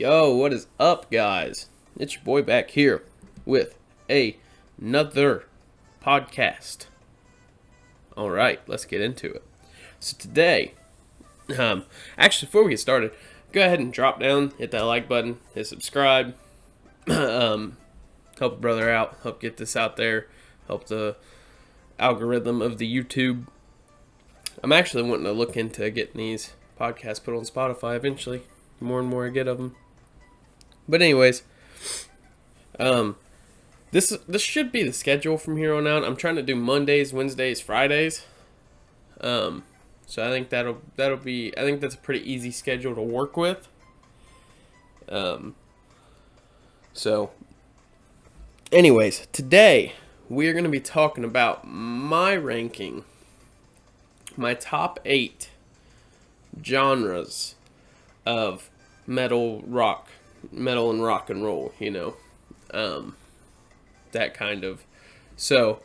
Yo, what is up, guys? It's your boy back here with another podcast. All right, let's get into it. So today, actually, before we get started, go ahead and drop down, hit that like button, hit subscribe, help a brother out, help get this out there, help the algorithm of the YouTube. I'm actually wanting to look into getting these podcasts put on Spotify eventually. The more and more I get of them. But anyways, this should be the schedule from here on out. I'm trying to do Mondays, Wednesdays, Fridays. So I think that'll be. I think that's a pretty easy schedule to work with. So, anyways, today we are going to be talking about my ranking, my top 8 genres of metal and rock and roll, that kind of. So,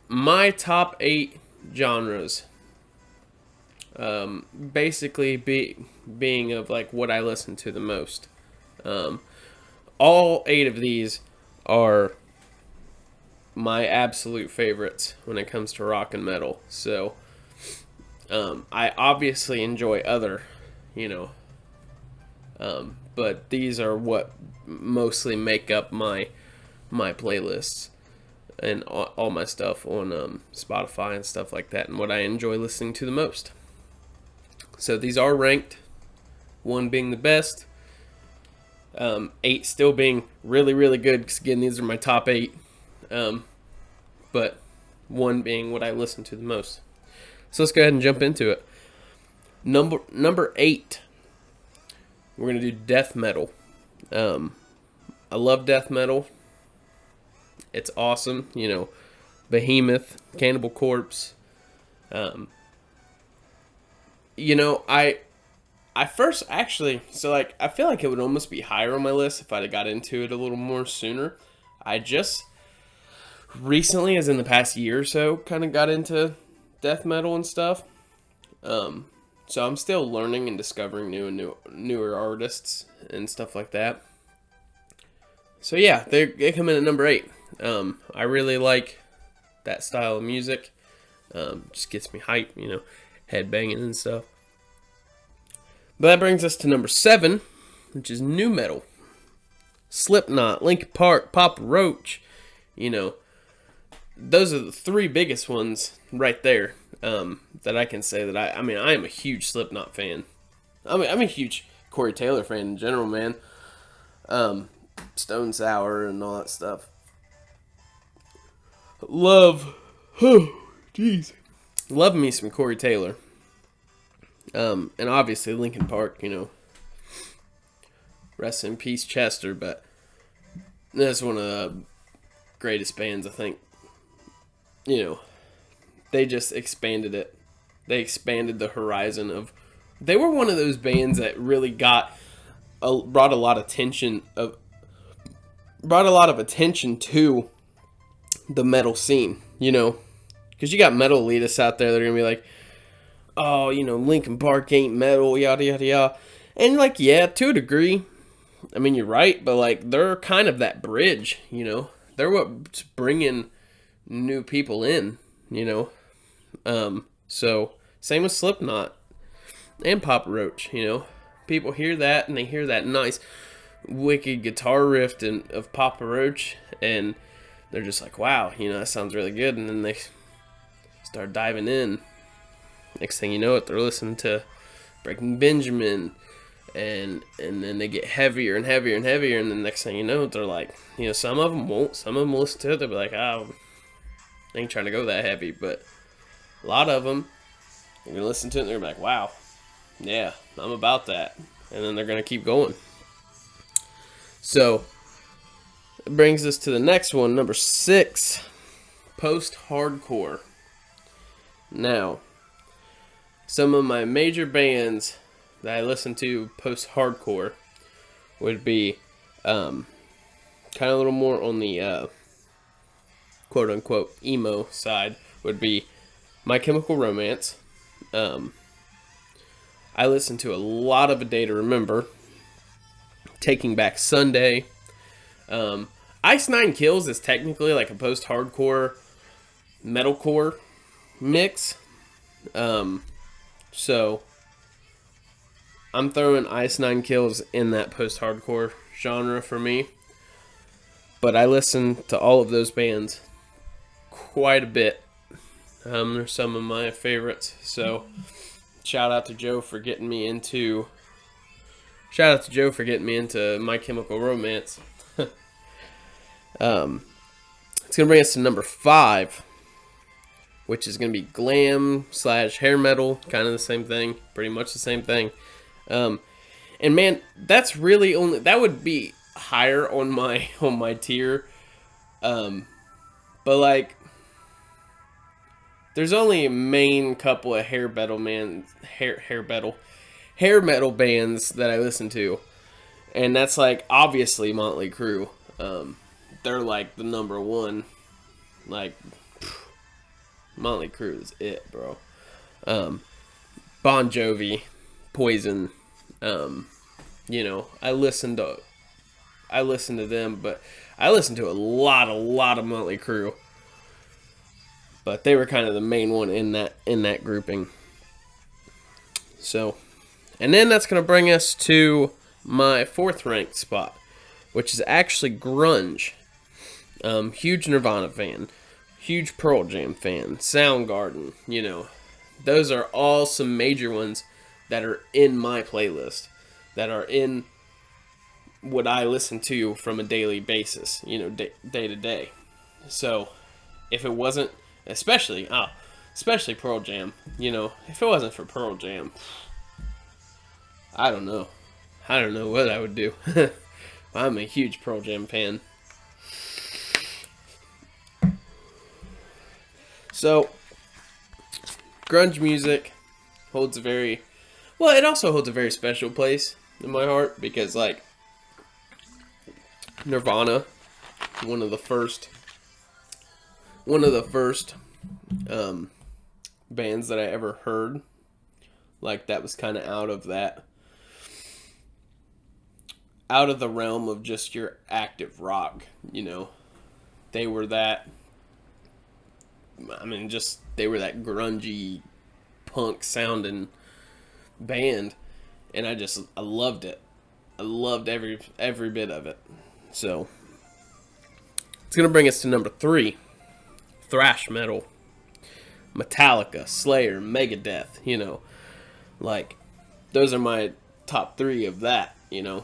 my top 8 genres, basically being of like what I listen to the most. All 8 of these are my absolute favorites when it comes to rock and metal. So, I obviously enjoy other, but these are what mostly make up my playlists and all my stuff on Spotify and stuff like that, and what I enjoy listening to the most. So these are ranked, 1 being the best, 8 still being really, really good, because again, these are my top 8, but 1 being what I listen to the most. So let's go ahead and jump into it. Number 8, we're going to do death metal. I love death metal. It's awesome. Behemoth, Cannibal Corpse. I first actually, I feel like it would almost be higher on my list if I'd have got into it a little more sooner. I just recently, as in the past year or so, kind of got into death metal and stuff. So I'm still learning and discovering newer artists and stuff like that. So yeah, they come in at number 8. I really like that style of music. Just gets me hype, head banging and stuff. But that brings us to number 7, which is nu metal. Slipknot, Linkin Park, Papa Roach. Those are the 3 biggest ones right there. That I can say that I am a huge Slipknot fan. I'm a huge Corey Taylor fan in general, man. Stone Sour and all that stuff. Love me some Corey Taylor. And obviously Linkin Park, rest in peace Chester, but that's one of the greatest bands, I think. They just expanded it. They expanded the horizon of. They were one of those bands that really brought a lot of attention to the metal scene. Because you got metal elitists out there that are gonna be like, oh, Linkin Park ain't metal, yada yada yada, and yeah, to a degree. I mean, you're right, but they're kind of that bridge. They're what's bringing new people in. So same with Slipknot and Papa Roach. People hear that and they hear that nice, wicked guitar riff of Papa Roach, and they're just like, wow, that sounds really good. And then they start diving in. Next thing you know it, they're listening to Breaking Benjamin, and then they get heavier and heavier and heavier. And then next thing you know, they're like, some of them won't. Some of them will listen to it. They'll be like, oh, I ain't trying to go that heavy, but a lot of them, they're going to listen to it and they're going to be like, wow, yeah, I'm about that. And then they're going to keep going. So, it brings us to the next one, number 6, post-hardcore. Now, some of my major bands that I listen to post-hardcore would be kind of a little more on the quote-unquote emo side, would be My Chemical Romance. I listen to a lot of A Day to Remember. Taking Back Sunday. Ice Nine Kills is technically like a post-hardcore metalcore mix. So I'm throwing Ice Nine Kills in that post-hardcore genre for me. But I listen to all of those bands quite a bit. They're some of my favorites. So shout out to Joe for getting me into My Chemical Romance. It's gonna bring us to number 5, which is gonna be glam / hair metal, kind of the same thing, pretty much the same thing. And man, that would be higher on my tier. But like, there's only a main couple of hair metal bands that I listen to, and that's like obviously Motley Crue. They're like the number one. Like, Motley Crue is it, bro. Bon Jovi, Poison. I listen to them, but I listen to a lot of Motley Crue. But they were kind of the main one in that grouping. So, and then that's gonna bring us to my 4th ranked spot, which is actually grunge. Huge Nirvana fan, huge Pearl Jam fan, Soundgarden, those are all some major ones that are in my playlist, that are in what I listen to from a daily basis, day to day. So, if it wasn't, especially Pearl Jam, if it wasn't for Pearl Jam, I don't know what I would do. I'm a huge Pearl Jam fan. So, grunge music it also holds a very special place in my heart, because like Nirvana, one of the first bands that I ever heard, like that was kind of out of the realm of just your active rock, they were that, they were that grungy punk sounding band, and I loved it. I loved every bit of it. So it's gonna bring us to number 3, thrash metal. Metallica, Slayer, Megadeth, like those are my top 3 of that, and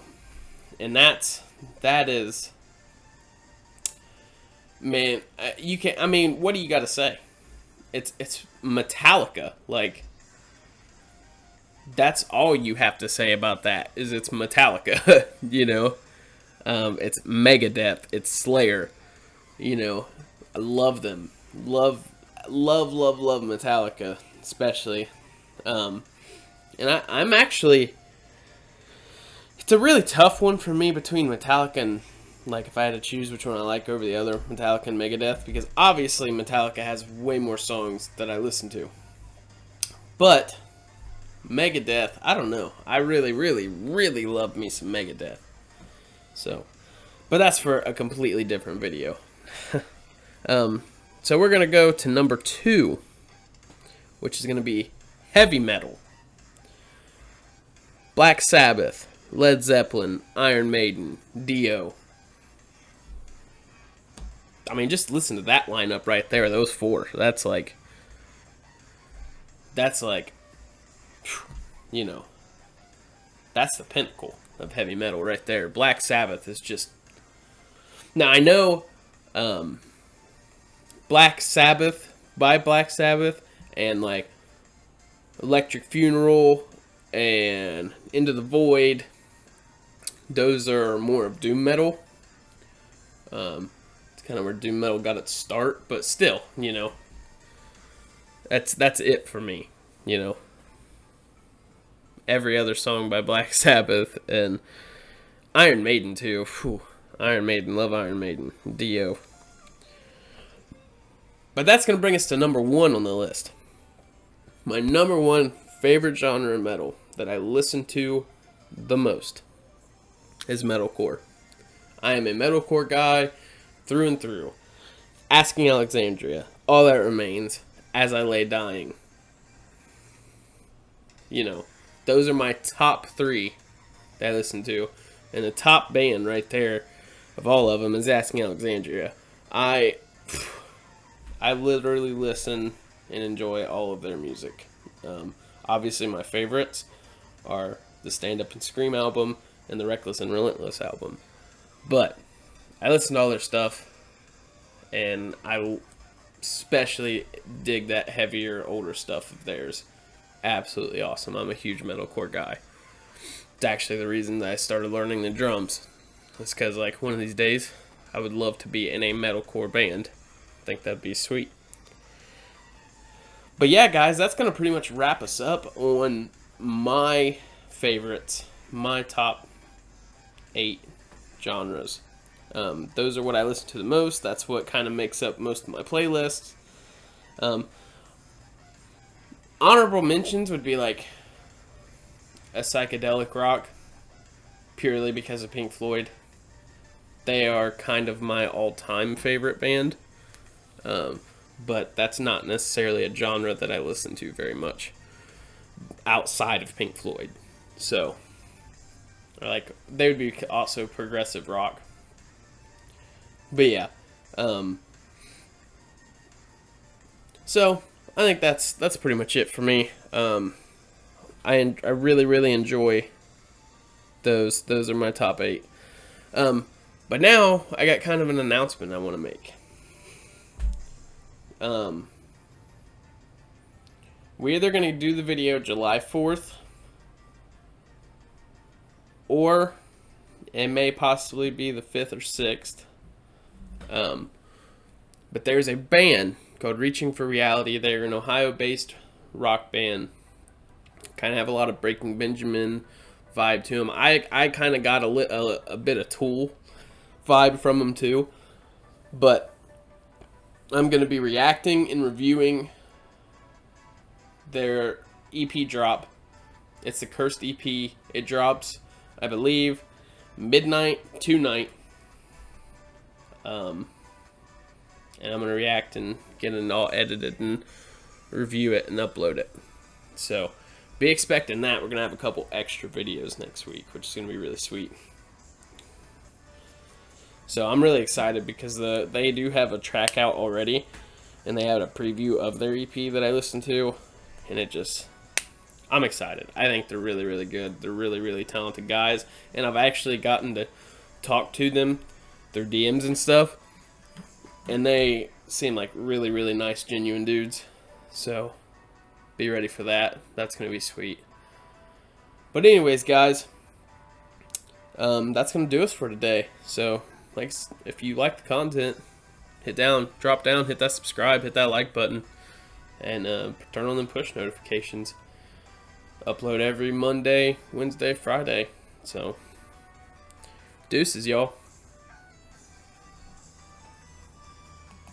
that is, man, what do you got to say? It's Metallica. Like, that's all you have to say about that, is it's Metallica. It's Megadeth, it's Slayer. I love them. Love Metallica, especially. And I'm actually, it's a really tough one for me between Metallica and, like, if I had to choose which one I like over the other, Metallica and Megadeth, because obviously Metallica has way more songs that I listen to. But Megadeth, I don't know. I really, really, really love me some Megadeth. So, but that's for a completely different video. So we're going to go to number 2, which is going to be heavy metal. Black Sabbath, Led Zeppelin, Iron Maiden, Dio. Just listen to that lineup right there, those 4. That's like, that's the pinnacle of heavy metal right there. Black Sabbath is just, now I know, Black Sabbath and like Electric Funeral and Into the Void, those are more of doom metal. It's kind of where doom metal got its start, but still, that's it for me. Every other song by Black Sabbath, and Iron Maiden too. Whew. Iron Maiden, love Iron Maiden. Dio. But that's going to bring us to number 1 on the list. My number 1 favorite genre of metal that I listen to the most. is metalcore. I am a metalcore guy through and through. Asking Alexandria, All That Remains, As I Lay Dying. You know, those are my top 3 that I listen to. And the top band right there of all of them is Asking Alexandria. I literally listen and enjoy all of their music. Obviously, my favorites are the Stand Up and Scream album and the Reckless and Relentless album. But I listen to all their stuff, and I especially dig that heavier, older stuff of theirs. Absolutely awesome. I'm a huge metalcore guy. It's actually the reason that I started learning the drums. It's because, like, one of these days, I would love to be in a metalcore band. I think that'd be sweet. But yeah, guys, that's going to pretty much wrap us up on my favorites, my top 8 genres. Those are what I listen to the most. That's what kind of makes up most of my playlists. Honorable mentions would be like a psychedelic rock, purely because of Pink Floyd. They are kind of my all-time favorite band, but that's not necessarily a genre that I listen to very much outside of Pink Floyd. So, like, they would be also progressive rock. But yeah, so I think that's pretty much it for me. I really enjoy those. Those are my top 8. But now I got kind of an announcement I want to make. We're either going to do the video July 4th, or it may possibly be the 5th or 6th. But there's a band called Reaching for Reality. They're an Ohio-based rock band. Kind of have a lot of Breaking Benjamin vibe to them. I kind of got a bit of Tool vibe from them too. But I'm going to be reacting and reviewing their EP drop. It's the Cursed EP. It drops, I believe, midnight tonight. And I'm going to react and get it all edited and review it and upload it. So, be expecting that. We're going to have a couple extra videos next week, which is going to be really sweet. So, I'm really excited because they do have a track out already, and they have a preview of their EP that I listened to, and I'm excited. I think they're really, really good. They're really, really talented guys, and I've actually gotten to talk to them, their DMs and stuff, and they seem like really, really nice, genuine dudes. So, be ready for that. That's going to be sweet. But anyways, guys, that's going to do us for today. So, like, if you like the content, drop down, hit that subscribe, hit that like button, and turn on them push notifications. Upload every Monday, Wednesday, Friday. So, deuces, y'all.